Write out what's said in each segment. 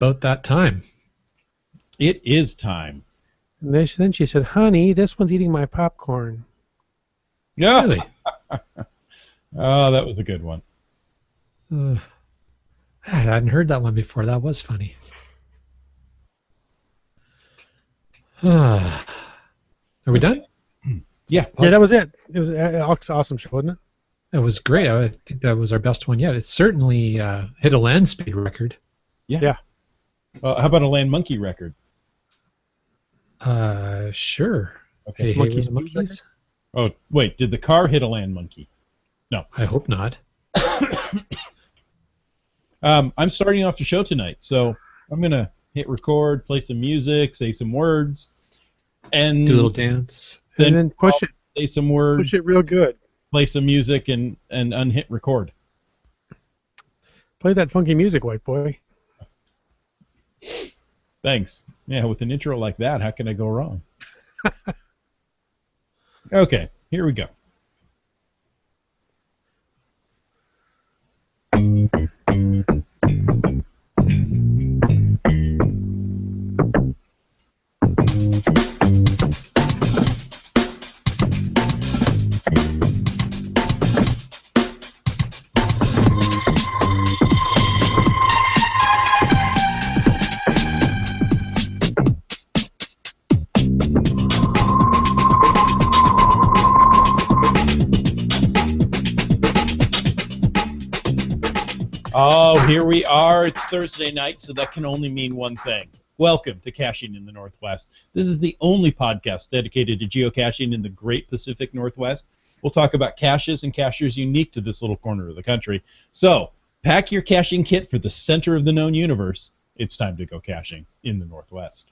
about that time. It is time. And then she said, "Honey, this one's eating my popcorn." Yeah. Really? Oh, that was a good one. I hadn't heard that one before. That was funny. Are we done? Yeah. Yeah, that was it. It was an awesome show, wasn't it? That was great. I think that was our best one yet. It certainly hit a land speed record. Yeah. Well, how about a land monkey record? Sure. Okay. Hey, Monkey with the speed monkeys? Oh, wait. Did the car hit a land monkey? No. I hope not. I'm starting off the show tonight, so I'm going to hit record, play some music, say some words, and Do a little dance. And then push it. Say some words, Push it real good. play some music, and unhit record. Play that funky music, white boy. Thanks. Yeah, with an intro like that, how can I go wrong? Okay, here we go. Oh, here we are. It's Thursday night, so that can only mean one thing. Welcome to Caching in the Northwest. This is the only podcast dedicated to geocaching in the Great Pacific Northwest. We'll talk about caches and caches unique to this little corner of the country. So, pack your caching kit for the center of the known universe. It's time to go caching in the Northwest.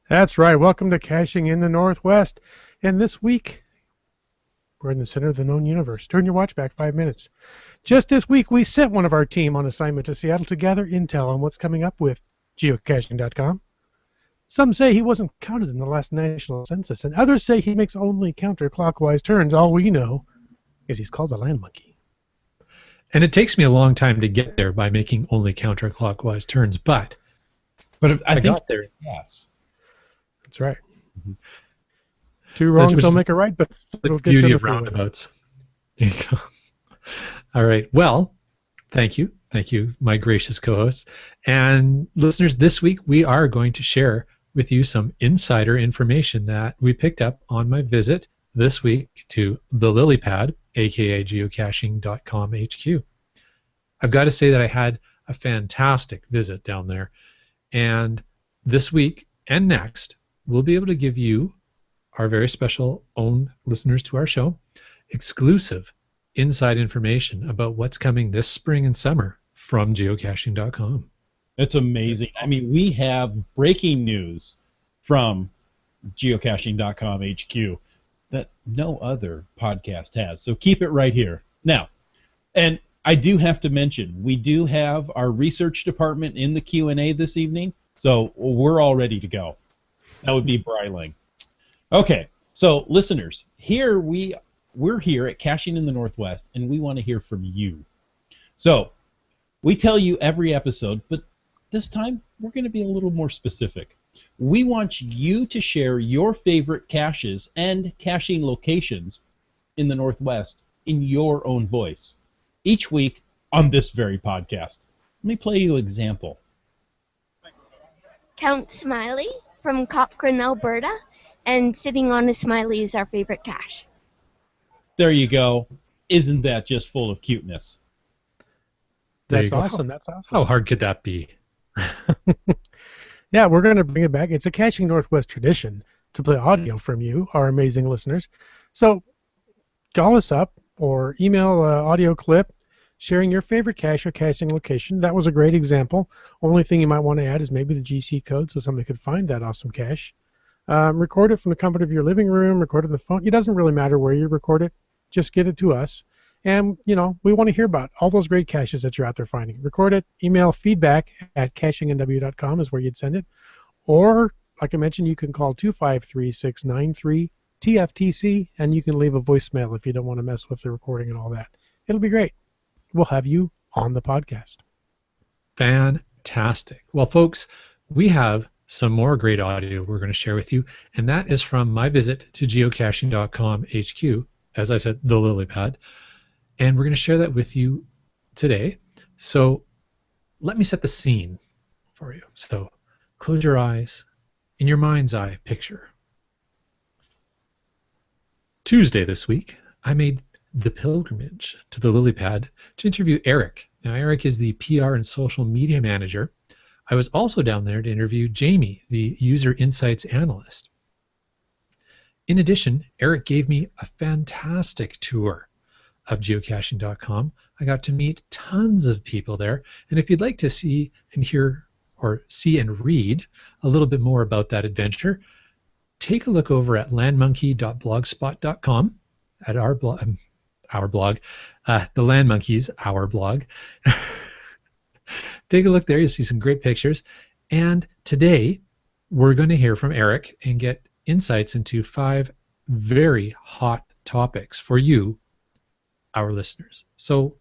That's right. Welcome to Caching in the Northwest. And this week, we're in the center of the known universe. Turn your watch back 5 minutes. Just this week, we sent one of our team on assignment to Seattle to gather intel on what's coming up with geocaching.com. Some say he wasn't counted in the last national census, and others say he makes only counterclockwise turns. All we know is he's called a land monkey. And it takes me a long time to get there by making only counterclockwise turns, but I think got there. Yes. That's right. Two wrongs That's don't make a right, but The it'll get you beauty on the of freeway. roundabouts. There you go. All right. Well, thank you. Thank you, my gracious co-hosts. And listeners, this week we are going to share with you some insider information that we picked up on my visit this week to the Lily Pad, aka geocaching.com HQ. I've got to say that I had a fantastic visit down there. And this week and next, we'll be able to give you, our very special own listeners to our show, exclusive inside information about what's coming this spring and summer from geocaching.com. It's amazing. I mean, we have breaking news from geocaching.com HQ that no other podcast has. So keep it right here. Now, and I do have to mention, we do have our research department in the Q&A this evening, so we're all ready to go. That would be Bryling. Okay, so listeners, we're here at Caching in the Northwest, and we want to hear from you. So, we tell you every episode, but this time we're going to be a little more specific. We want you to share your favorite caches and caching locations in the Northwest in your own voice, each week on this very podcast. Let me play you an example. Count Smiley from Cochrane, Alberta, and sitting on a smiley is our favorite cache. There you go. Isn't that just full of cuteness? There That's you go. awesome. That's awesome. How hard could that be? Yeah, we're going to bring it back. It's a Caching Northwest tradition to play audio from you, our amazing listeners. So call us up or email an audio clip sharing your favorite cache or caching location. That was a great example. Only thing you might want to add is maybe the GC code so somebody could find that awesome cache. Record it from the comfort of your living room, record it on the phone. It doesn't really matter where you record it. Just get it to us. And, you know, we want to hear about all those great caches that you're out there finding. Record it. Email feedback@cachingNW.com is where you'd send it. Or, like I mentioned, you can call 253-693-TFTC, and you can leave a voicemail if you don't want to mess with the recording and all that. It'll be great. We'll have you on the podcast. Fantastic. Well, folks, we have some more great audio we're going to share with you, and that is from my visit to geocaching.com HQ, as I said, the lily pad, and we're going to share that with you today. So let me set the scene for you. So close your eyes. In your mind's eye, picture. Tuesday this week, I made the pilgrimage to the lily pad to interview Eric. Now, Eric is the PR and social media manager. I was also down there to interview Jamie, the user insights analyst. In addition, Eric gave me a fantastic tour of geocaching.com. I got to meet tons of people there. And if you'd like to see and hear or see and read a little bit more about that adventure, take a look over at landmonkey.blogspot.com at our blog, the Land Monkeys, our blog. Take a look there. You'll see some great pictures. And today, we're going to hear from Eric and get insights into 5 very hot topics for you, our listeners. So,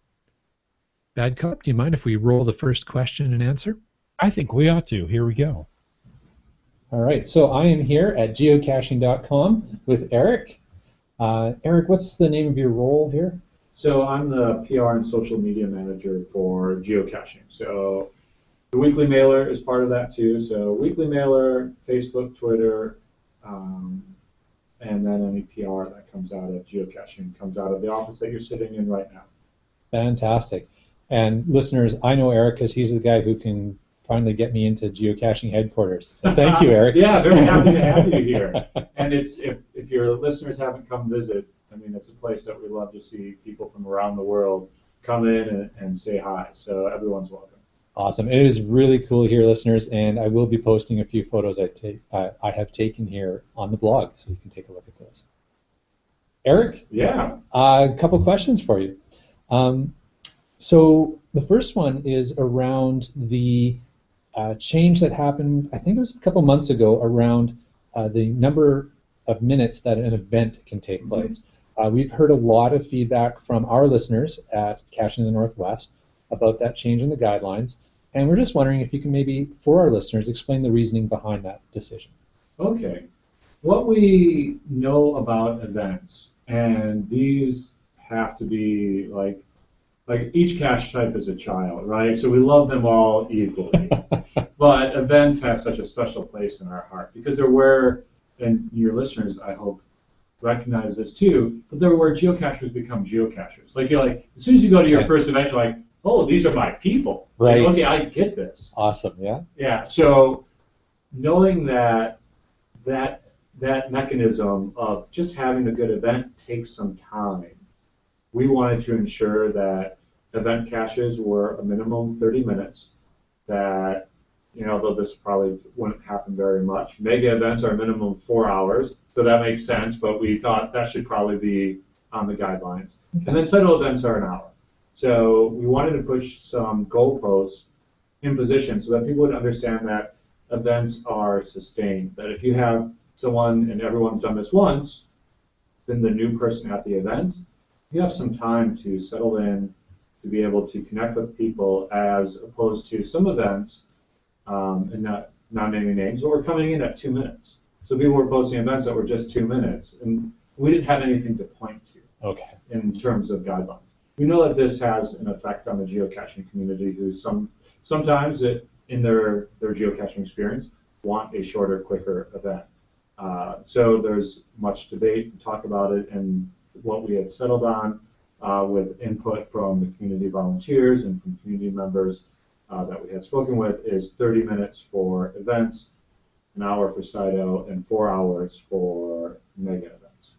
Bad Cop, do you mind if we roll the first question and answer? I think we ought to. Here we go. All right. So I am here at geocaching.com with Eric. Eric, what's the name of your role here? So I'm the PR and social media manager for geocaching. So the weekly mailer is part of that too. So weekly mailer, Facebook, Twitter, and then any PR that comes out of geocaching comes out of the office that you're sitting in right now. Fantastic. And listeners, I know Eric because he's the guy who can finally get me into geocaching headquarters. So thank you, Eric. Yeah, very happy to have you here. And it's if your listeners haven't come visit, I mean, it's a place that we love to see people from around the world come in and say hi. So everyone's welcome. Awesome. It is really cool here, listeners, and I will be posting a few photos I have taken here on the blog, so you can take a look at those. Eric? Yeah. A couple questions for you. So the first one is around the change that happened, I think it was a couple months ago, around the number of minutes that an event can take place. We've heard a lot of feedback from our listeners at Caching in the Northwest about that change in the guidelines, and we're just wondering if you can maybe, for our listeners, explain the reasoning behind that decision. Okay. What we know about events, and these have to be like each cache type is a child, right? So we love them all equally. But events have such a special place in our heart because they're where, and your listeners, I hope, recognize this too, but they're where geocachers become geocachers. Like as soon as you go to your first event, you're like, oh, these are my people. Right. Like, okay, I get this. Awesome, yeah. Yeah, so knowing that mechanism of just having a good event takes some time, we wanted to ensure that event caches were a minimum 30 minutes, that, though this probably wouldn't happen very much. Mega events are a minimum 4 hours, so that makes sense, but we thought that should probably be on the guidelines. Okay. And then settle events are an hour. So we wanted to push some goalposts in position so that people would understand that events are sustained, that if you have someone and everyone's done this once, then the new person at the event, you have some time to settle in, to be able to connect with people, as opposed to some events, and not naming names, but we're coming in at 2 minutes. So people were posting events that were just 2 minutes, and we didn't have anything to point to. Okay. In terms of guidelines. We know that this has an effect on the geocaching community, who sometimes in their geocaching experience want a shorter, quicker event. So there's much debate and talk about it, and what we had settled on with input from the community volunteers and from community members that we had spoken with is 30 minutes for events, an hour for Cyto, and 4 hours for mega events.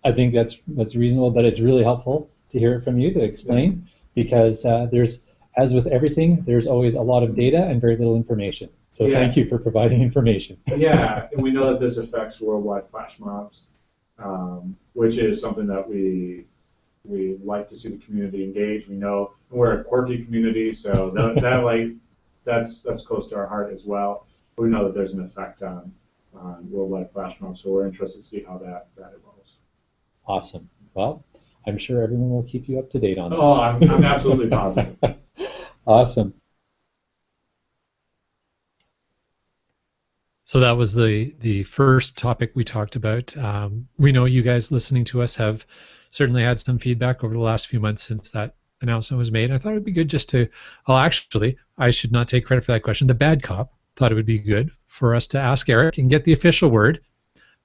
I think that's reasonable, but it's really helpful to hear it from you to explain, because there's, as with everything, there's always a lot of data and very little information. So thank you for providing information. Yeah, and we know that this affects worldwide flash mobs, which is something that we like to see the community engage. We know we're a quirky community, so that's close to our heart as well. We know that there's an effect on worldwide flash mobs, so we're interested to see how that evolves. Awesome. Well, I'm sure everyone will keep you up to date on that. Oh, I'm absolutely positive. Awesome. So that was the first topic we talked about. We know you guys listening to us have certainly had some feedback over the last few months since that announcement was made. I thought it would be good just to, well, actually, I should not take credit for that question. The bad cop thought it would be good for us to ask Eric and get the official word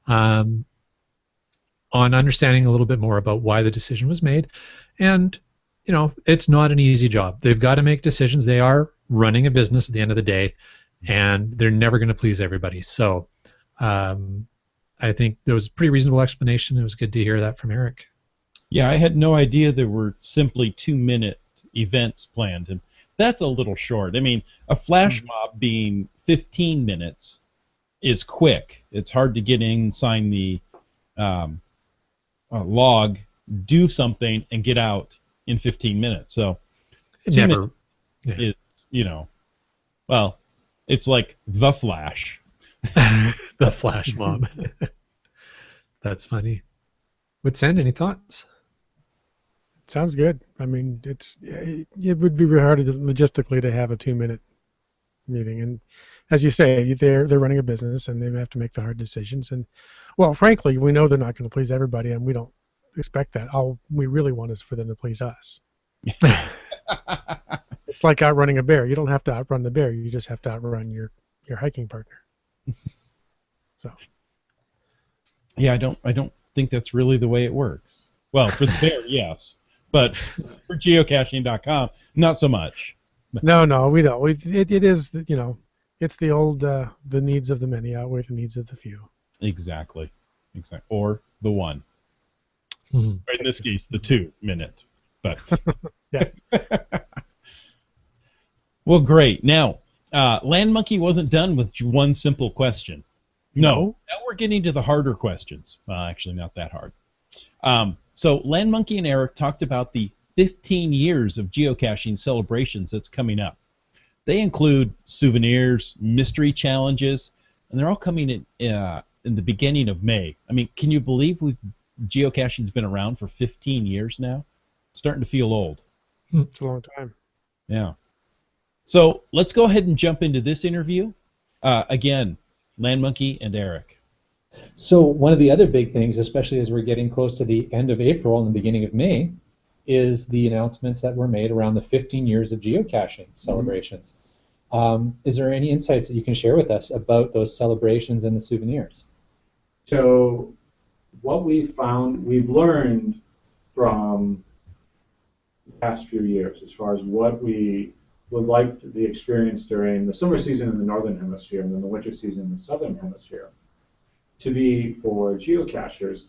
on understanding a little bit more about why the decision was made. And, you know, it's not an easy job. They've got to make decisions. They are running a business at the end of the day, and they're never going to please everybody. So I think there was a pretty reasonable explanation. It was good to hear that from Eric. Yeah, I had no idea there were simply 2-minute events planned, and that's a little short. I mean, a flash mob being 15 minutes is quick. It's hard to get in, sign the log, do something, and get out in 15 minutes. So, It 2 never, minutes is, you know, well, it's like the Flash. the flash mob. That's funny. Woodsend, any thoughts? Sounds good. I mean, it would be really hard logistically to have a 2-minute meeting, and as you say, they're running a business and they have to make the hard decisions. And well, frankly, we know they're not going to please everybody, and we don't expect that. All we really want is for them to please us. It's like outrunning a bear. You don't have to outrun the bear. You just have to outrun your hiking partner. So. Yeah, I don't think that's really the way it works. Well, for the bear, yes, but for geocaching.com, not so much. No, we don't. It is, you know, it's the old the needs of the many outweigh the needs of the few. Exactly. Or the one. Mhm. Or in this case, the 2-minute. But Yeah. Well, great. Now, Land Monkey wasn't done with one simple question. No. Now we're getting to the harder questions. Well, actually, not that hard. So Land Monkey and Eric talked about the 15 years of geocaching celebrations that's coming up. They include souvenirs, mystery challenges, and they're all coming in the beginning of May. I mean, can you believe geocaching's been around for 15 years now? It's starting to feel old. It's a long time. Yeah. So let's go ahead and jump into this interview. Again, Land Monkey and Eric. So one of the other big things, especially as we're getting close to the end of April and the beginning of May, is the announcements that were made around the 15 years of geocaching celebrations. Is there any insights that you can share with us about those celebrations and the souvenirs? So what we've found, we've learned from the past few years as far as what we would like the experience during the summer season in the northern hemisphere and then the winter season in the southern hemisphere to be for geocachers,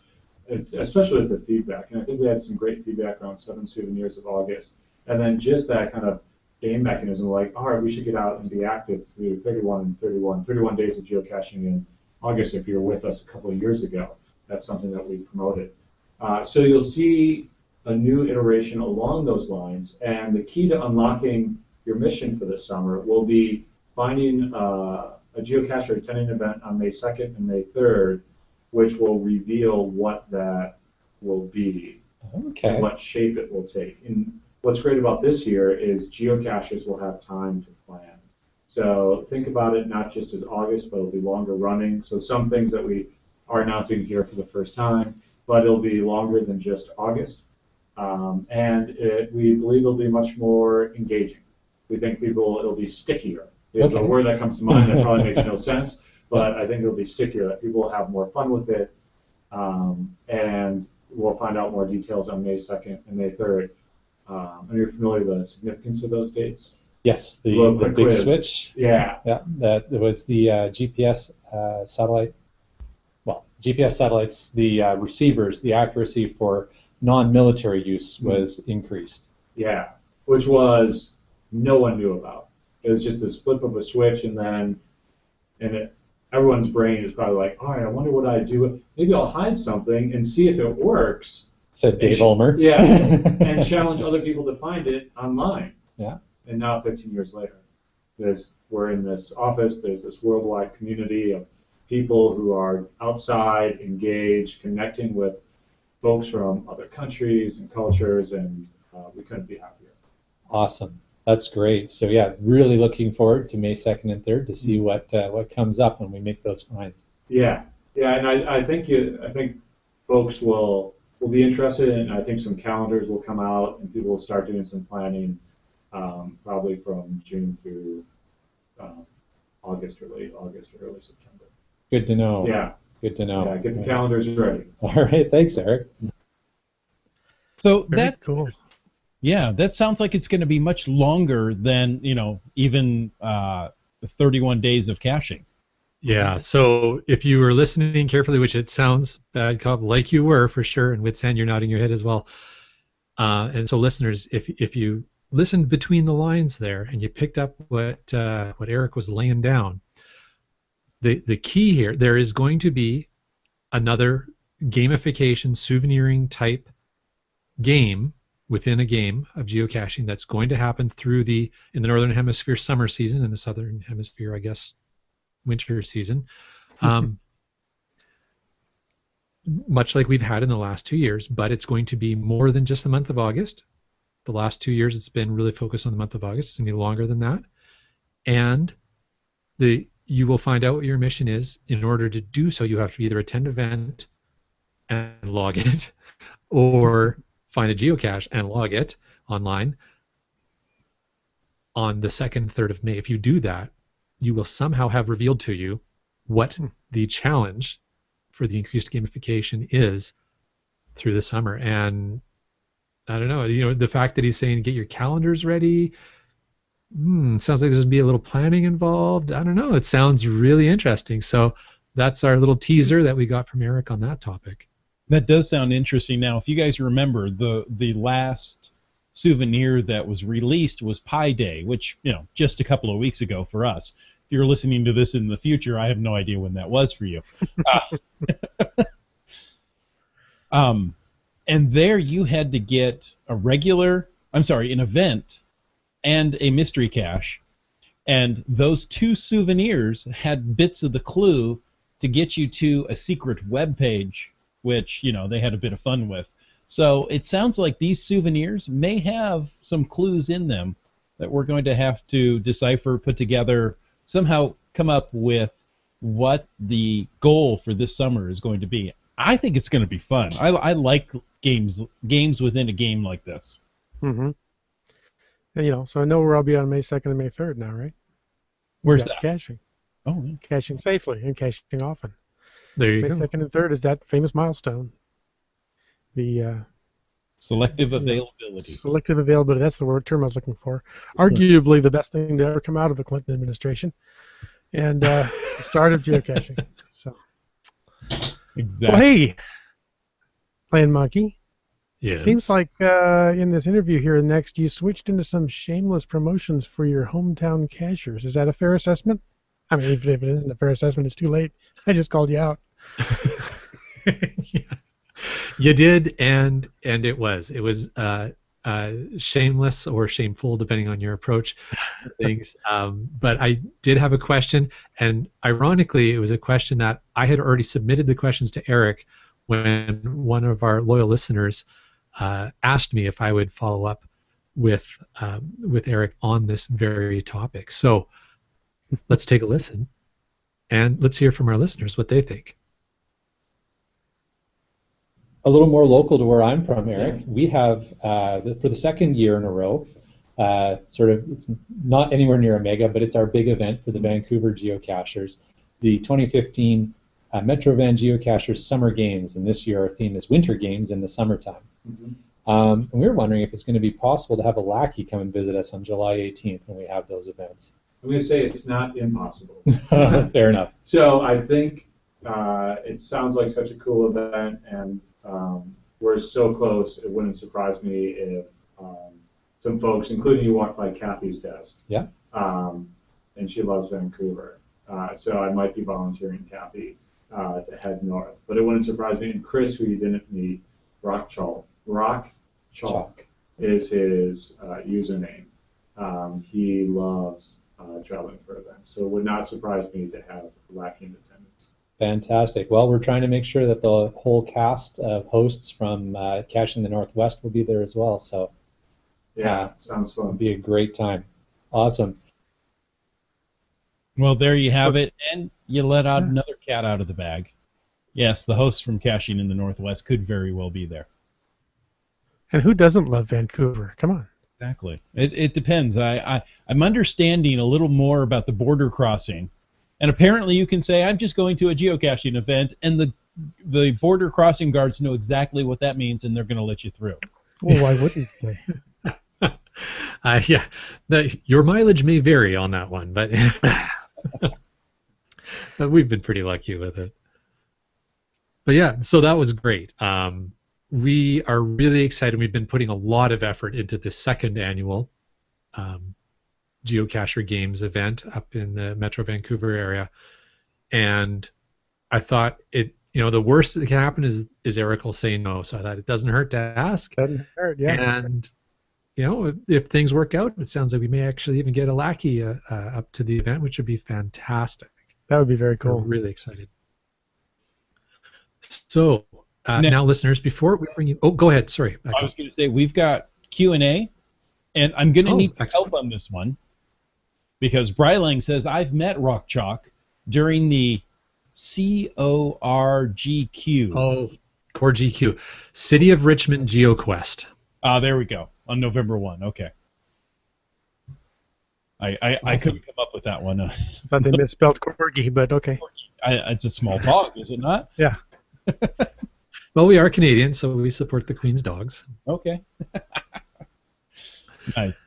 especially with the feedback. And I think we had some great feedback around 7 souvenirs of August. And then just that kind of game mechanism, like, all right, we should get out and be active through 31 days of geocaching in August if you were with us a couple of years ago. That's something that we promoted. So you'll see a new iteration along those lines. And the key to unlocking your mission for this summer will be finding a geocacher attending an event on May 2nd and May 3rd, which will reveal what that will be, and what shape it will take. And what's great about this year is geocachers will have time to plan. So think about it not just as August, but it'll be longer running. So some things that we are announcing here for the first time, but it'll be longer than just August. We believe it'll be much more engaging. We think it'll be stickier. There's a word that comes to mind that probably makes no sense, but I think it'll be stickier, that people will have more fun with it, and we'll find out more details on May 2nd and May 3rd. Are you familiar with the significance of those dates? Yes, the big switch. Yeah. Yeah, that was the GPS satellite. Well, GPS satellites, the receivers, the accuracy for non-military use was increased. Yeah, which was no one knew about. It was just this flip of a switch, and then everyone's brain is probably like, all right, I wonder what I do. Maybe I'll hide something and see if it works. Said Dave Ulmer. Yeah, and challenge other people to find it online. Yeah. And now 15 years later, we're in this office, there's this worldwide community of people who are outside, engaged, connecting with folks from other countries and cultures, and we couldn't be happier. Awesome. That's great. So yeah, really looking forward to May 2nd and 3rd to see what comes up when we make those finds. Yeah, yeah, and I think folks will be interested, and I think some calendars will come out, and people will start doing some planning, probably from June through um, August or late August or early September. Good to know. Yeah, Good to know. yeah, get the calendars ready. All right, thanks, Eric. So Very cool. yeah, that sounds like it's going to be much longer than even 31 days of caching. Yeah, so if you were listening carefully, which it sounds bad, Cobb, like you were for sure, and with San, you're nodding your head as well. And so, listeners, if you listened between the lines there and you picked up what Eric was laying down, the key here, there is going to be another gamification, souveniring type game within a game of geocaching that's going to happen in the northern hemisphere summer season, in the southern hemisphere, I guess, winter season, much like we've had in the last 2 years, but it's going to be more than just the month of August. The last 2 years it's been really focused on the month of August. It's going to be longer than that. And you will find out what your mission is. In order to do so, you have to either attend an event and log it, or find a geocache and log it online on the 2nd and 3rd of May. If you do that, you will somehow have revealed to you what the challenge for the increased gamification is through the summer. And I don't know, the fact that he's saying get your calendars ready, sounds like there's going to be a little planning involved. I don't know. It sounds really interesting. So that's our little teaser that we got from Eric on that topic. That does sound interesting. Now, if you guys remember, the last souvenir that was released was Pi Day, which, just a couple of weeks ago for us. If you're listening to this in the future, I have no idea when that was for you. And there you had to get an event and a mystery cache. And those two souvenirs had bits of the clue to get you to a secret web page, which, they had a bit of fun with. So it sounds like these souvenirs may have some clues in them that we're going to have to decipher, put together, somehow come up with what the goal for this summer is going to be. I think it's going to be fun. I like games within a game like this. Mm-hmm. And, so I know where I'll be on May 2nd and May 3rd now, right? Where's that? Caching. Oh, yeah. Caching safely and caching often. There you May go. 2nd and 3rd is that famous milestone. The selective availability. Selective availability. That's the term I was looking for. Arguably the best thing to ever come out of the Clinton administration, and the start of geocaching. So. Exactly. Well, hey, Playing Monkey. Yes. Seems like in this interview here next, you switched into some shameless promotions for your hometown cachers. Is that a fair assessment? I mean, if it isn't a fair assessment, it's too late. I just called you out. Yeah. You did, and it was shameless or shameful, depending on your approach to things. But I did have a question, and ironically, it was a question that I had already submitted the questions to Eric when one of our loyal listeners asked me if I would follow up with Eric on this very topic. So let's take a listen, and let's hear from our listeners what they think. A little more local to where I'm from, Eric. We have, for the second year in a row, it's not anywhere near a mega, but it's our big event for the Vancouver geocachers, the 2015 Metro Van Geocachers Summer Games, and this year our theme is Winter Games in the summertime. Mm-hmm. And we were wondering if it's going to be possible to have a lackey come and visit us on July 18th when we have those events. I'm going to say it's not impossible. Fair enough. So I think it sounds like such a cool event, and we're so close, it wouldn't surprise me if some folks, including you, walked by Kathy's desk. Yeah. And she loves Vancouver. So I might be volunteering Kathy to head north. But it wouldn't surprise me. And Chris, who you didn't meet, Rock Chalk is his username. He loves traveling for events. So it would not surprise me to have Lackey in attendance. Fantastic. Well, we're trying to make sure that the whole cast of hosts from Caching the Northwest will be there as well. So Yeah, sounds It'll fun. be a great time. Awesome. Well, there you have it, and you let out another cat out of the bag. Yes, the host from Caching in the Northwest could very well be there. And who doesn't love Vancouver? Come on. Exactly. It depends. I'm understanding a little more about the border crossing, and apparently you can say I'm just going to a geocaching event, and the border crossing guards know exactly what that means, and they're going to let you through. Well, why wouldn't they? Yeah, your mileage may vary on that one, but but we've been pretty lucky with it. But yeah, so that was great. We are really excited. We've been putting a lot of effort into the second annual Geocacher Games event up in the Metro Vancouver area, and I thought the worst that can happen is Eric will say no. So I thought it doesn't hurt to ask. Doesn't hurt, yeah. And if things work out, it sounds like we may actually even get a lackey up to the event, which would be fantastic. That would be very We're cool. really excited. So now, listeners, before we bring you, go ahead. Sorry, I was going to say we've got Q&A, and I'm going to need excellent. help on this one because Brylang says I've met Rock Chalk during the CORGQ. Oh, CORGQ, City of Richmond GeoQuest. There we go. On November 1. Okay. I couldn't come up with that one. I thought they misspelled corgi, but okay. It's a small dog, is it not? Yeah. Well, we are Canadian, so we support the Queen's dogs. Okay. Nice.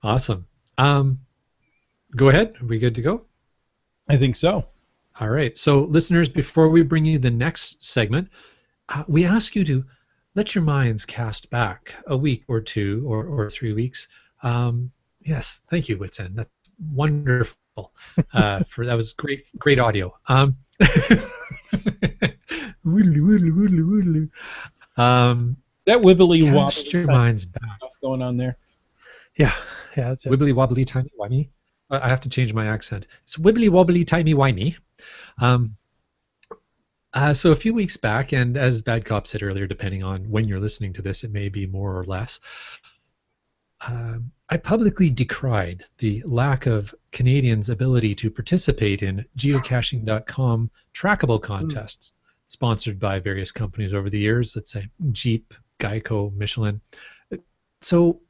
Awesome. Go ahead. Are we good to go? I think so. All right. So, listeners, before we bring you the next segment, we ask you to let your minds cast back a week or two or 3 weeks. Yes, thank you, Wits End. That's wonderful. That was great audio. Woodly. That wibbly Cast wobbly your minds back. stuff going on there. Yeah, that's it. Wibbly wobbly timey wimey. I have to change my accent. It's wibbly wobbly timey wimey. So a few weeks back, and as Bad Cop said earlier, depending on when you're listening to this, it may be more or less. I publicly decried the lack of Canadians' ability to participate in geocaching.com trackable contests sponsored by various companies over the years, let's say Jeep, Geico, Michelin. So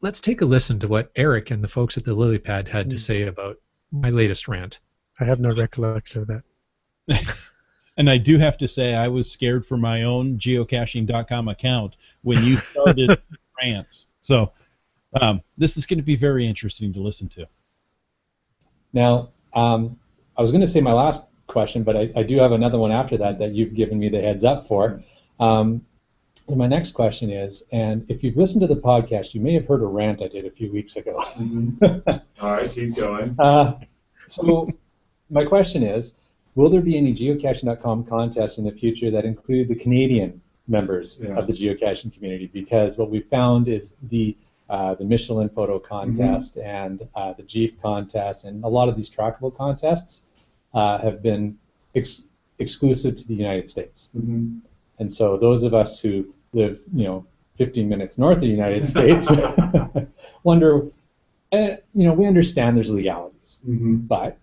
let's take a listen to what Eric and the folks at the Lily Pad had to say about my latest rant. I have no recollection of that. And I do have to say I was scared for my own geocaching.com account when you started rants. So this is going to be very interesting to listen to. Now, I was going to say my last question, but I do have another one after that you've given me the heads up for. And my next question is, and if you've listened to the podcast, you may have heard a rant I did a few weeks ago. All right, keep going. So my question is, will there be any geocaching.com contests in the future that include the Canadian members of the geocaching community? Because what we found is the Michelin photo contest and the Jeep contest and a lot of these trackable contests have been exclusive to the United States. And so those of us who live, 15 minutes north of the United States wonder, we understand there's legalities, but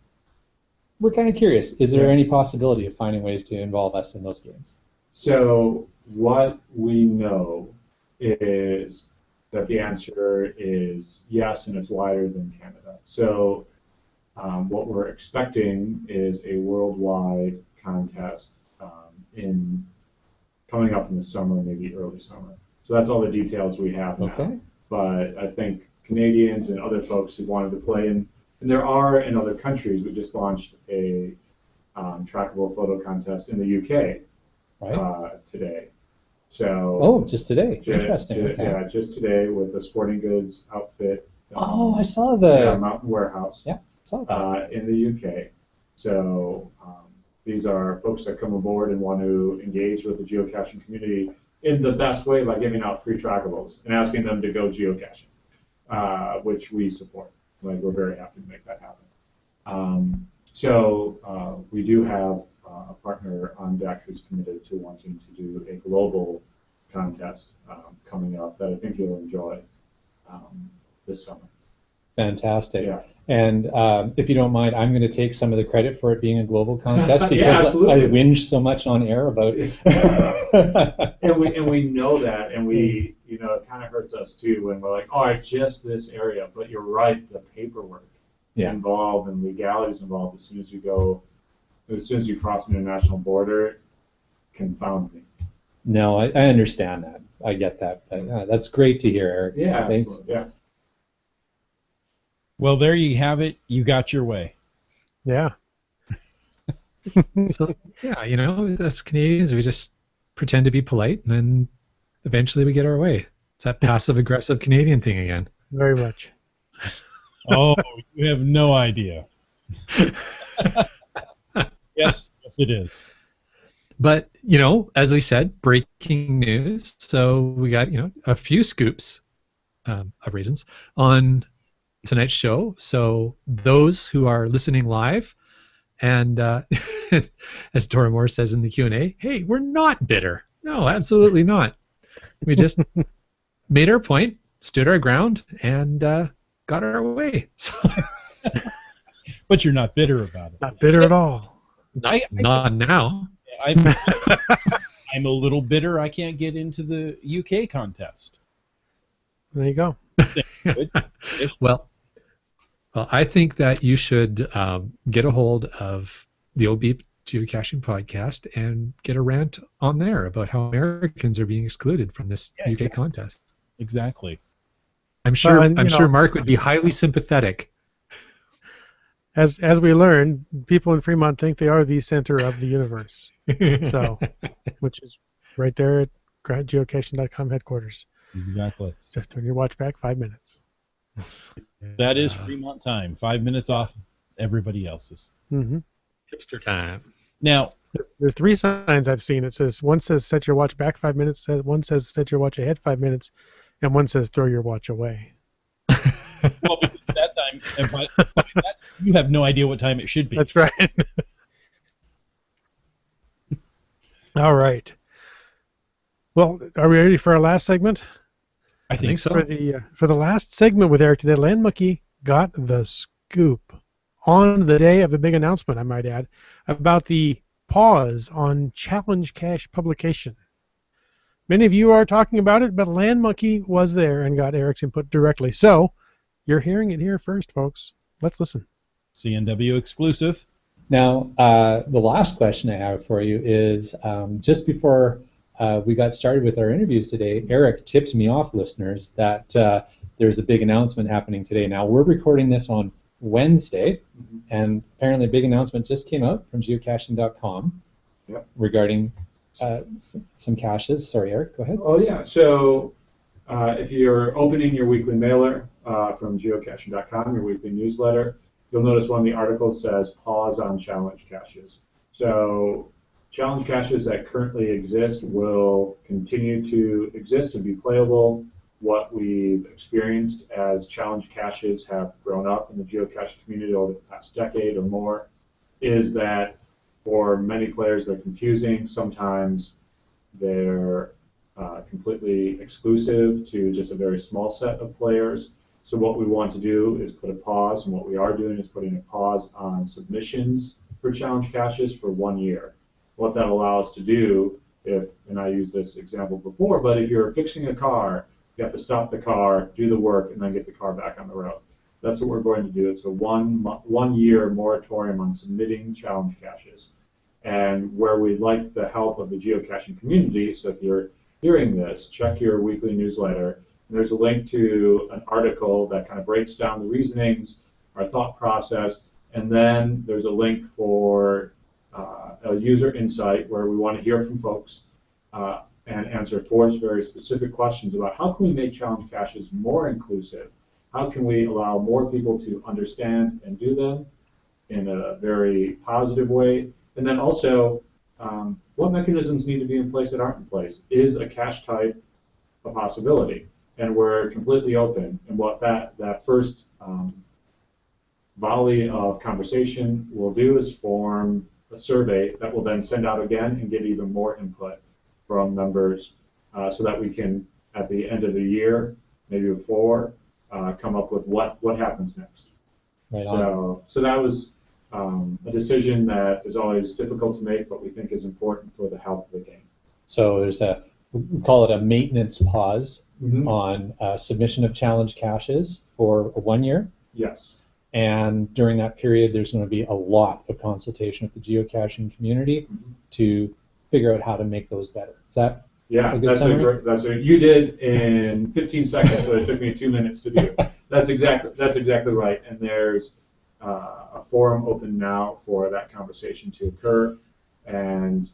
we're kind of curious, is there any possibility of finding ways to involve us in those games? So what we know is that the answer is yes, and it's wider than Canada. So what we're expecting is a worldwide contest coming up in the summer, maybe early summer. So that's all the details we have now. Okay. But I think Canadians and other folks who wanted to play and there are in other countries. We just launched a trackable photo contest in the UK today. So just today. Interesting. Okay. Yeah, just today with a sporting goods outfit. I saw the Mountain Warehouse. Yeah, I saw that. In the UK. So these are folks that come aboard and want to engage with the geocaching community in the best way by giving out free trackables and asking them to go geocaching, which we support. We're very happy to make that happen. So we do have a partner on deck who's committed to wanting to do a global contest coming up that I think you'll enjoy. this summer. Fantastic. Yeah. And if you don't mind, I'm going to take some of the credit for it being a global contest Yeah, because absolutely. I whinge so much on air about it. and we know that, and we, you know, it kind of hurts us too when we're like, all right, just this area. But you're right, the paperwork involved and legalities involved as soon as you cross an international border, confound me. No, I understand that. I get that. But, that's great to hear, Eric. Yeah, Thanks. absolutely. Yeah. Well, there you have it. You got your way. Yeah. So yeah, you know, as Canadians, we just pretend to be polite, and then eventually we get our way. It's that passive aggressive Canadian thing again. Very much. Oh, you have no idea. Yes, it is. But you know, as we said, breaking news. So we got, you know, a few scoops of reasons on tonight's show. So those who are listening live, and as Dora Moore says in the Q&A, hey, we're not bitter. No, absolutely not. We just made our point, stood our ground, and got our way. So, But you're not bitter about it. Not bitter at all. not now. I'm a little bitter I can't get into the UK contest. There you go. Well, I think that you should get a hold of the OB Geocaching podcast and get a rant on there about how Americans are being excluded from this UK contest. Exactly. I'm sure. Well, and, I'm you sure know, Mark would be highly sympathetic. As we learned, people in Fremont think they are the center of the universe. So, which is right there at geocaching.com headquarters. Exactly. So turn your watch back 5 minutes. That is Fremont time. 5 minutes off everybody else's. Mm-hmm. Hipster time. Now, There's 3 signs I've seen. It says one says set your watch back 5 minutes. One says set your watch ahead 5 minutes, and one says throw your watch away. well, because at that time, and by that time, you have no idea what time it should be. That's right. All right. Well, are we ready for our last segment? I think so. For the last segment with Eric today, Land Monkey got the scoop on the day of the big announcement, I might add, about the pause on Challenge Cache publication. Many of you are talking about it, but Land Monkey was there and got Eric's input directly. So you're hearing it here first, folks. Let's listen. CNW exclusive. Now, the last question I have for you is just before we got started with our interviews today, Eric tipped me off, listeners, that there's a big announcement happening today. Now, we're recording this on Wednesday, and apparently a big announcement just came out from geocaching.com regarding some caches. Sorry, Eric, go ahead. Oh, yeah. So if you're opening your weekly mailer from geocaching.com, your weekly newsletter, you'll notice one of the articles says pause on challenge caches. So challenge caches that currently exist will continue to exist and be playable. What we've experienced as challenge caches have grown up in the geocaching community over the past decade or more is that for many players they're confusing. Sometimes they're completely exclusive to just a very small set of players. So what we want to do is put a pause, and what we are doing is putting a pause on submissions for challenge caches for 1 year. What that allows us to do, and I used this example before, but if you're fixing a car, you have to stop the car, do the work, and then get the car back on the road. That's what we're going to do. It's a 1 year moratorium on submitting challenge caches. And where we'd like the help of the geocaching community, so if you're hearing this, check your weekly newsletter. And there's a link to an article that kind of breaks down the reasonings, our thought process, and then there's a link for a user insight where we want to hear from folks and answer 4 very specific questions about how can we make challenge caches more inclusive? How can we allow more people to understand and do them in a very positive way? And then also, what mechanisms need to be in place that aren't in place? Is a cache type a possibility? And we're completely open. And what that first volley of conversation will do is form a survey that will then send out again and get even more input from members so that we can, at the end of the year, maybe before, come up with what happens next. Right on. So that was a decision that is always difficult to make, but we think is important for the health of the game. So there's we call it a maintenance pause Mm-hmm. on submission of challenge caches for 1 year. Yes. And during that period, there's going to be a lot of consultation with the geocaching community to figure out how to make those better. Is that a good summary? That's what you did in 15 seconds, so it took me 2 minutes to do. That's exactly right. And there's a forum open now for that conversation to occur. And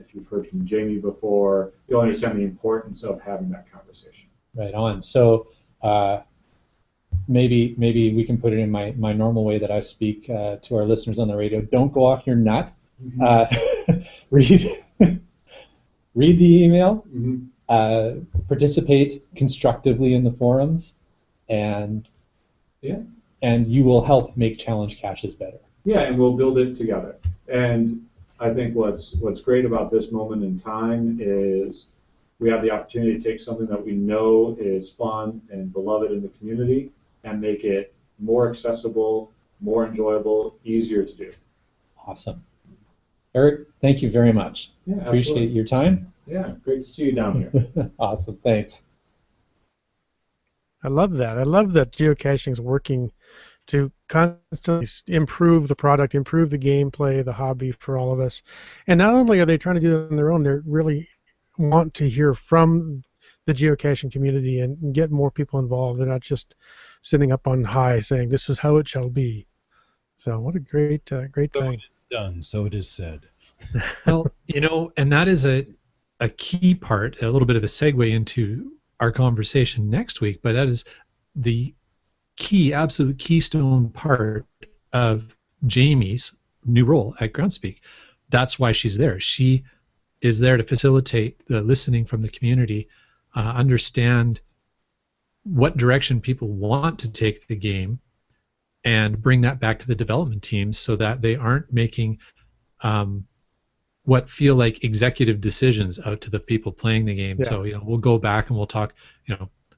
if you've heard from Jamie before, you'll understand the importance of having that conversation. Right on. So maybe we can put it in my normal way that I speak to our listeners on the radio. Don't go off your nut. Read the email. Participate constructively in the forums, and you will help make challenge caches better. Yeah, and we'll build it together. And I think what's great about this moment in time is we have the opportunity to take something that we know is fun and beloved in the community and make it more accessible, more enjoyable, easier to do. Awesome. Eric, thank you very much. Yeah, appreciate your time. Yeah, great to see you down here. Awesome, thanks. I love that. I love that geocaching is working to constantly improve the product, improve the gameplay, the hobby for all of us. And not only are they trying to do it on their own, they really want to hear from the geocaching community and get more people involved. They're not just sitting up on high saying, this is how it shall be. So what a great thing. Done, so it is said. Well, and that is a key part, a little bit of a segue into our conversation next week, but that is the absolute keystone part of Jamie's new role at Groundspeak. That's why she's there. She is there to facilitate the listening from the community, understand what direction people want to take the game, and bring that back to the development teams so that they aren't making what feel like executive decisions out to the people playing the game. Yeah. So we'll go back and we'll talk.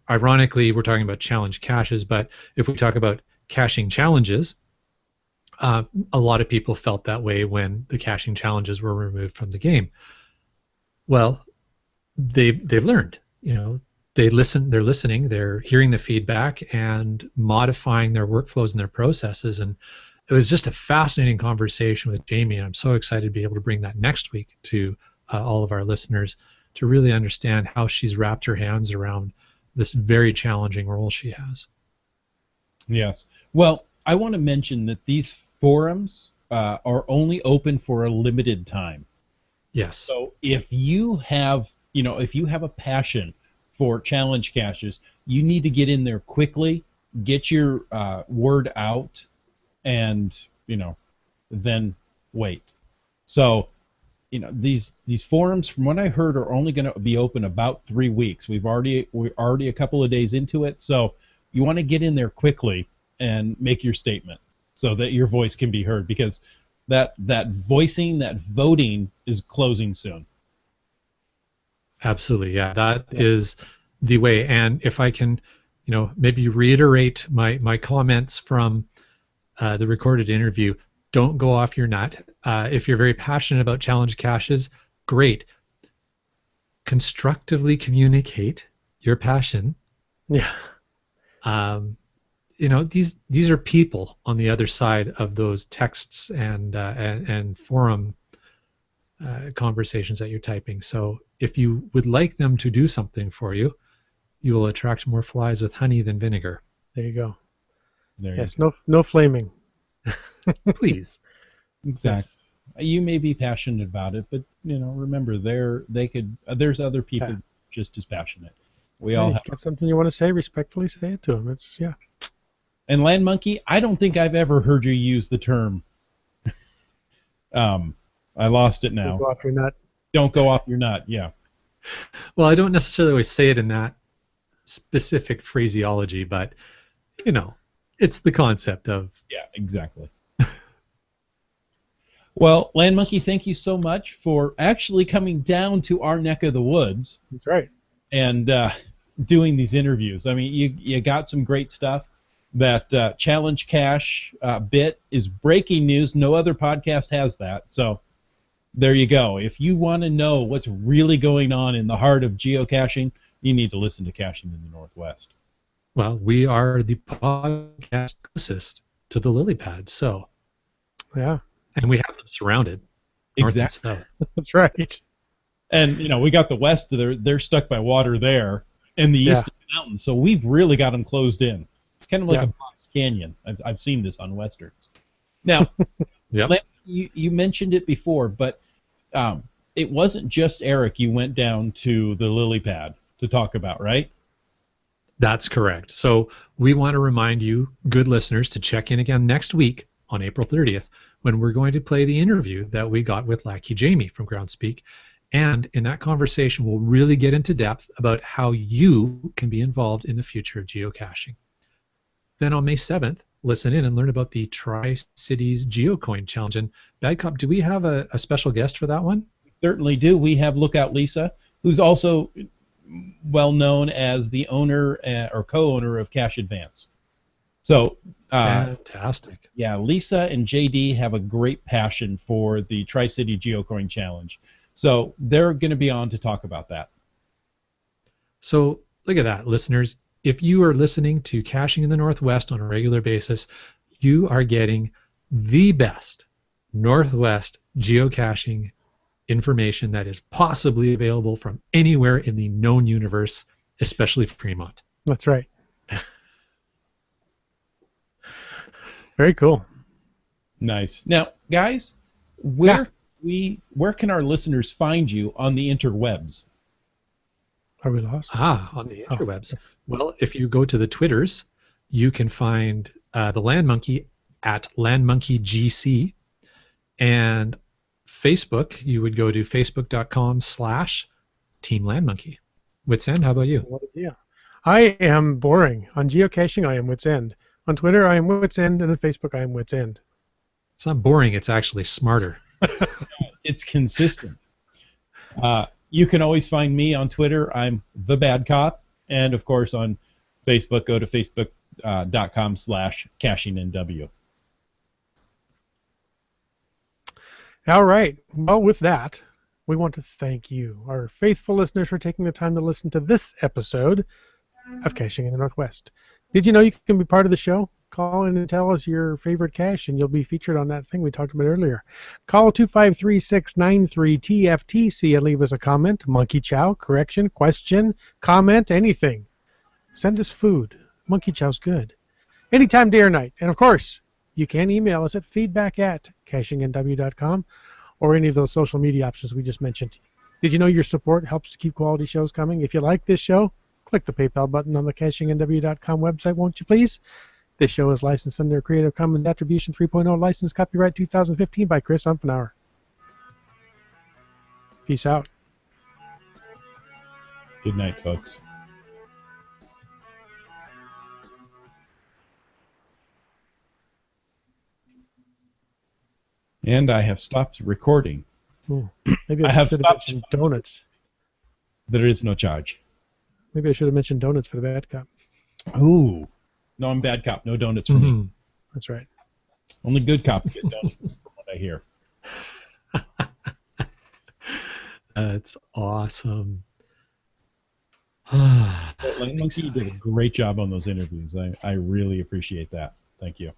Ironically, we're talking about challenge caches, but if we talk about caching challenges, a lot of people felt that way when the caching challenges were removed from the game. Well, they've learned. They're listening, they're hearing the feedback and modifying their workflows and their processes. And it was just a fascinating conversation with Jamie, and I'm so excited to be able to bring that next week to all of our listeners to really understand how she's wrapped her hands around this very challenging role she has. Yes. Well, I want to mention that these forums are only open for a limited time. Yes. So if you have a passion for challenge caches, you need to get in there quickly, get your word out, and then wait. So these forums, from what I heard, are only going to be open about 3 weeks. We're already a couple of days into it, so you want to get in there quickly and make your statement so that your voice can be heard, because that voting is closing soon. Absolutely, yeah. That is the way. And if I can, maybe reiterate my comments from the recorded interview, don't go off your nut. If you're very passionate about challenge caches, great. Constructively communicate your passion. Yeah. These are people on the other side of those texts and forum conversations that you're typing. So if you would like them to do something for you, you will attract more flies with honey than vinegar. There you go. Yes, no flaming. Please. Exactly. You may be passionate about it, but remember, there's other people just as passionate. We all have. Got something you want to say? Respectfully say it to them. And Land Monkey, I don't think I've ever heard you use the term. I lost it now. Don't go off your nut. Don't go off your nut. Yeah. Well, I don't necessarily always say it in that specific phraseology, but it's the concept of. Yeah, exactly. Well, Land Monkey, thank you so much for actually coming down to our neck of the woods. That's right. And doing these interviews. I mean, you got some great stuff. That Challenge Cache bit is breaking news. No other podcast has that. So there you go. If you want to know what's really going on in the heart of geocaching, you need to listen to Caching in the Northwest. Well, we are the podcast closest to the lily pads, so Yeah, and we have them surrounded, north and south. that's right. And we got the west. They're stuck by water there, and the east of the mountains. So we've really got them closed in. It's kind of like a box canyon. I've seen this on westerns. Now, Yep. you mentioned it before, but it wasn't just Eric you went down to the lily pad to talk about, right? That's correct. So we want to remind you, good listeners, to check in again next week on April 30th when we're going to play the interview that we got with Lackey Jamie from Groundspeak. And in that conversation, we'll really get into depth about how you can be involved in the future of geocaching. Then on May 7th, listen in and learn about the Tri-Cities GeoCoin Challenge. And Bad Cop, do we have a special guest for that one? Certainly do. We have Lookout Lisa, who's also well known as the owner or co-owner of Cache Advance. So, fantastic. Yeah, Lisa and JD have a great passion for the Tri-City GeoCoin Challenge. So they're going to be on to talk about that. So look at that, listeners. If you are listening to Caching in the Northwest on a regular basis, you are getting the best Northwest geocaching information that is possibly available from anywhere in the known universe, especially Fremont. That's right. Very cool. Nice. Now, guys, where can our listeners find you on the interwebs? Are we lost? On the interwebs. Well, if you go to the Twitters, you can find the Land Monkey at LandMonkeyGC, and Facebook, you would go to facebook.com/Team Landmonkey. Wits End, how about you? I am boring. On geocaching, I am Wits End. On Twitter, I am Wits End, and on Facebook, I am Wits End. It's not boring, it's actually smarter. It's consistent. You can always find me on Twitter. I'm the Bad Cop. And, of course, on Facebook, go to facebook.com/CachingNW. All right. Well, with that, we want to thank you, our faithful listeners, for taking the time to listen to this episode of Caching in the Northwest. Did you know you can be part of the show? Call in and tell us your favorite cache, and you'll be featured on that thing we talked about earlier. Call 253-693-TFTC and leave us a comment, monkey chow, correction, question, comment, anything. Send us food. Monkey chow's good. Anytime, day or night. And, of course, you can email us at feedback@cachingNW.com or any of those social media options we just mentioned. Did you know your support helps to keep quality shows coming? If you like this show, click the PayPal button on the CachingNW.com website, won't you please? This show is licensed under Creative Commons Attribution 3.0 license, copyright 2015 by Chris Umpenauer. Peace out. Good night, folks. And I have stopped recording. Maybe I should have mentioned donuts. There is no charge. Maybe I should have mentioned donuts for the Bad Cop. Ooh. No, I'm Bad Cop. No donuts for me. That's right. Only good cops get donuts, from what I hear. That's awesome. Land Monkey did a great job on those interviews. I really appreciate that. Thank you.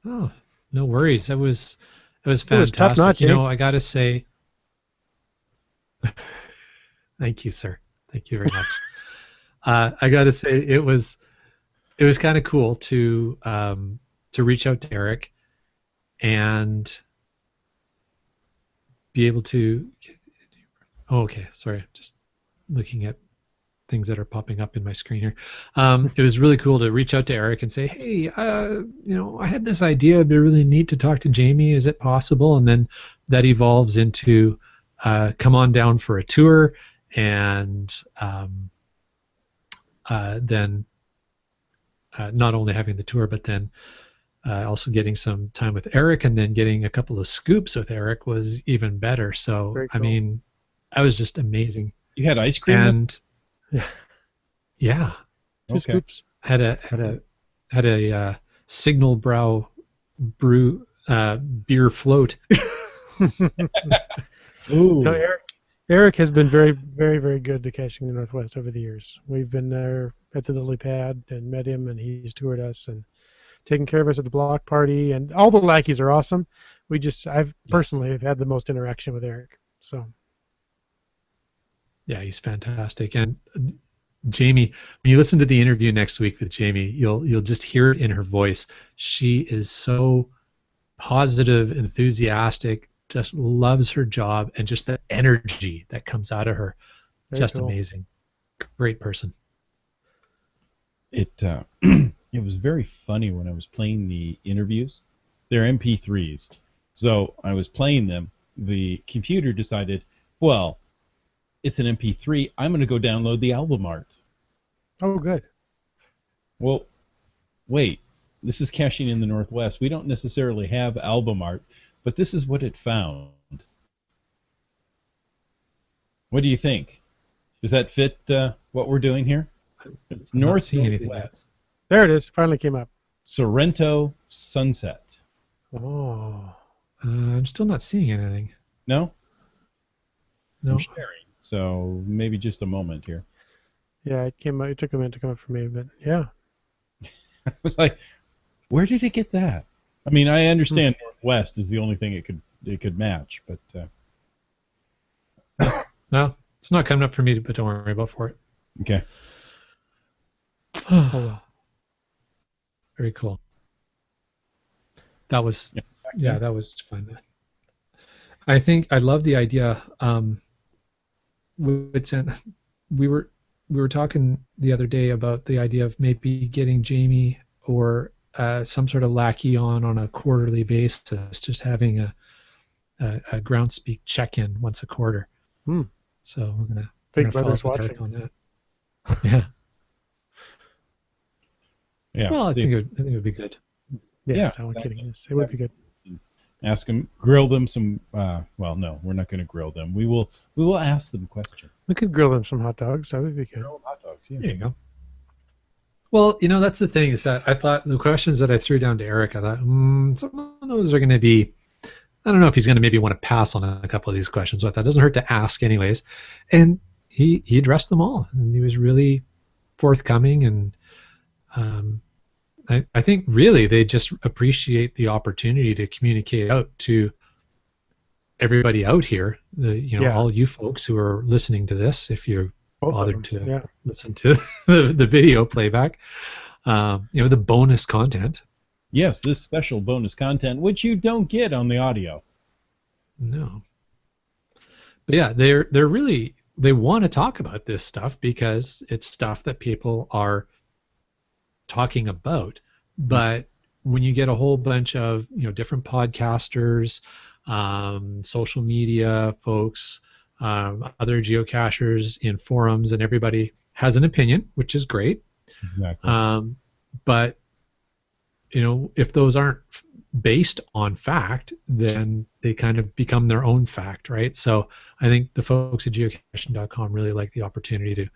Oh, no worries. It was fantastic. Top-notch, I got to say, thank you, sir. Thank you very much. I got to say, it was kind of cool to reach out to Eric and be able to. Oh, okay. Sorry, just looking at things that are popping up in my screen here. It was really cool to reach out to Eric and say, hey, I had this idea. It'd be really neat to talk to Jamie. Is it possible? And then that evolves into come on down for a tour, and then not only having the tour, but then also getting some time with Eric, and then getting a couple of scoops with Eric was even better. So, Very cool. I mean, that was just amazing. You had ice cream? And Yeah, Two Okay. scoops. had a Signal Brow brew beer float. Ooh. Eric has been very, very, very good to caching the Northwest over the years. We've been there at the lily pad and met him, and he's toured us and taken care of us at the block party. And all the lackeys are awesome. I've personally have had the most interaction with Eric. So Yeah, he's fantastic. And Jamie, when you listen to the interview next week with Jamie, you'll just hear it in her voice. She is so positive, enthusiastic, just loves her job, and just the energy that comes out of her, very just cool. amazing. Great person. It it was very funny when I was playing the interviews. They're MP3s. So I was playing them. The computer decided, well, it's an MP3. I'm going to go download the album art. Oh, good. Well, wait. This is caching in the Northwest. We don't necessarily have album art, but this is what it found. What do you think? Does that fit what we're doing here? It's I'm not seeing anything yet. Northwest. There it is. Finally came up. Sorrento Sunset. Oh, I'm still not seeing anything. No? No. I'm sharing. So maybe just a moment here. yeah. It came up. It took a minute to come up for me, but yeah. I was like, where did it get that? I mean, I understand Northwest is the only thing it could match, but No, it's not coming up for me, but don't worry about for it. okay. Oh well. Very cool. That was Yeah. that was fun. I think I love the idea. We were talking the other day about the idea of maybe getting Jamie or some sort of lackey on a quarterly basis, just having a Groundspeak check-in once a quarter. Hmm. So we're gonna Big follow Brother's up with Eric watching. on that. Yeah. Yeah. Well, I see, think it would be good. Yes, Yeah, I'm exactly. kidding. Yes, it would be good. ask them, grill them some. Well, no, we're not going to grill them. We will ask them questions. We could grill them some hot dogs. That would be good. Grill hot dogs. Yeah. There you go. Well, that's the thing is that I thought the questions that I threw down to Eric, I thought some of those are going to be. I don't know if he's going to maybe want to pass on a couple of these questions, but that doesn't hurt to ask anyways. And he addressed them all, and he was really forthcoming. And I think really they just appreciate the opportunity to communicate out to everybody out here. All you folks who are listening to this, if you're Both of bothered them. to Yeah. listen to the video playback, the bonus content. Yes, this special bonus content, which you don't get on the audio. No. But yeah, they're really, they want to talk about this stuff because it's stuff that people are talking about. But when you get a whole bunch of different podcasters, social media folks, other geocachers in forums, and everybody has an opinion, which is great. Exactly. But if those aren't based on fact, then they kind of become their own fact, right? So I think the folks at geocaching.com really like the opportunity to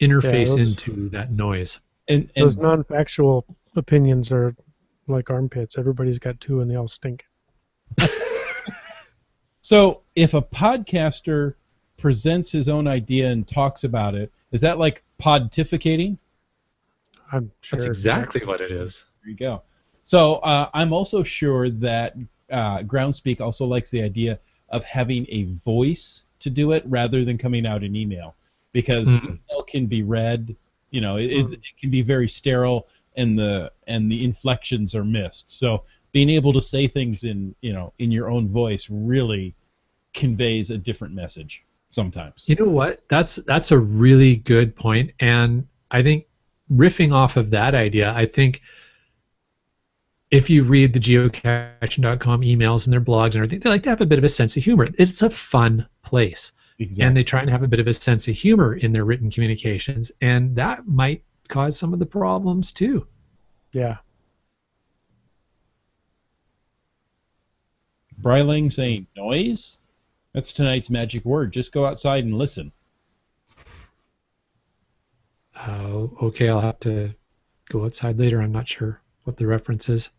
interface into that noise. And Those non-factual opinions are like armpits. Everybody's got two, and they all stink. so if a podcaster presents his own idea and talks about it, is that like podtificating? I'm sure. That's exactly what it is. There you go. So I'm also sure that Groundspeak also likes the idea of having a voice to do it rather than coming out in email, because email can be read. It can be very sterile, and the inflections are missed. So being able to say things in your own voice really conveys a different message sometimes. You know what? That's a really good point, and I think riffing off of that idea, I think if you read the geocaching.com emails and their blogs and everything, they like to have a bit of a sense of humor. It's a fun place. Exactly. And they try and have a bit of a sense of humor in their written communications, and that might cause some of the problems too. Yeah. Bryling saying noise? That's tonight's magic word. Just go outside and listen. Okay, I'll have to go outside later. I'm not sure what the reference is.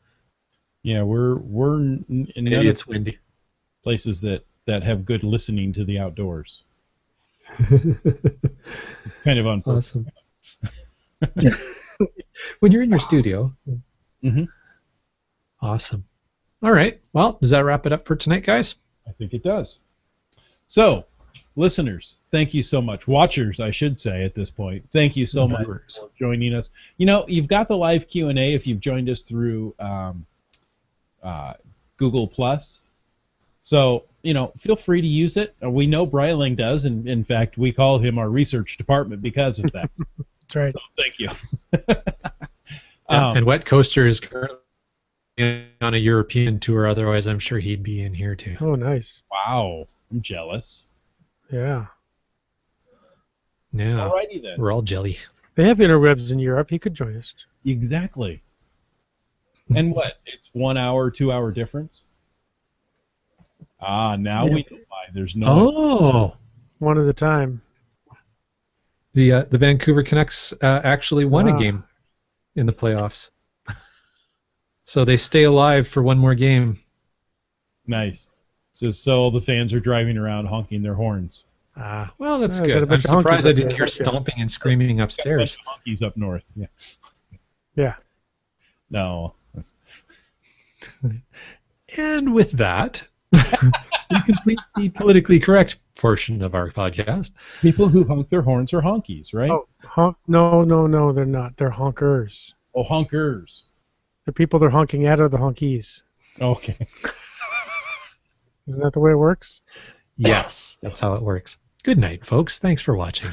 Yeah, we're in Maybe none of it's windy. places that have good listening to the outdoors. It's kind of unfortunate. Awesome. When you're in your studio. Mhm. Awesome. All right. Well, does that wrap it up for tonight, guys? I think it does. So, listeners, thank you so much. Watchers, I should say at this point, thank you so much Viewers. for joining us. You've got the live Q&A if you've joined us through Google Plus. So, feel free to use it. We know Breiling does, and in fact, we call him our research department because of that. That's right. So, thank you. And Wet Coaster is currently on a European tour. Otherwise, I'm sure he'd be in here too. Oh, nice. Wow, I'm jealous. Yeah. Yeah. Alrighty then. We're all jelly. They have interwebs in Europe. He could join us. Exactly. And what? It's 1 hour, 2 hour difference? Now we know why. There's no. Oh. One at a time. The Vancouver Canucks actually won a Wow. game in the playoffs. So they stay alive for one more game. Nice. So the fans are driving around honking their horns. Well, that's Yeah, got a good. I'm bunch of surprised honkies I up didn't there, hear don't you? stomping and screaming Got a upstairs. bunch of honkies up north. Yeah. Yeah. No. And with that, we complete the politically correct portion of our podcast. People who honk their horns are honkies, right? Oh, honks? No, they're not. They're honkers. Oh, honkers. The people they're honking at are the honkies. Okay. Isn't that the way it works? Yes, that's how it works. Good night, folks. Thanks for watching.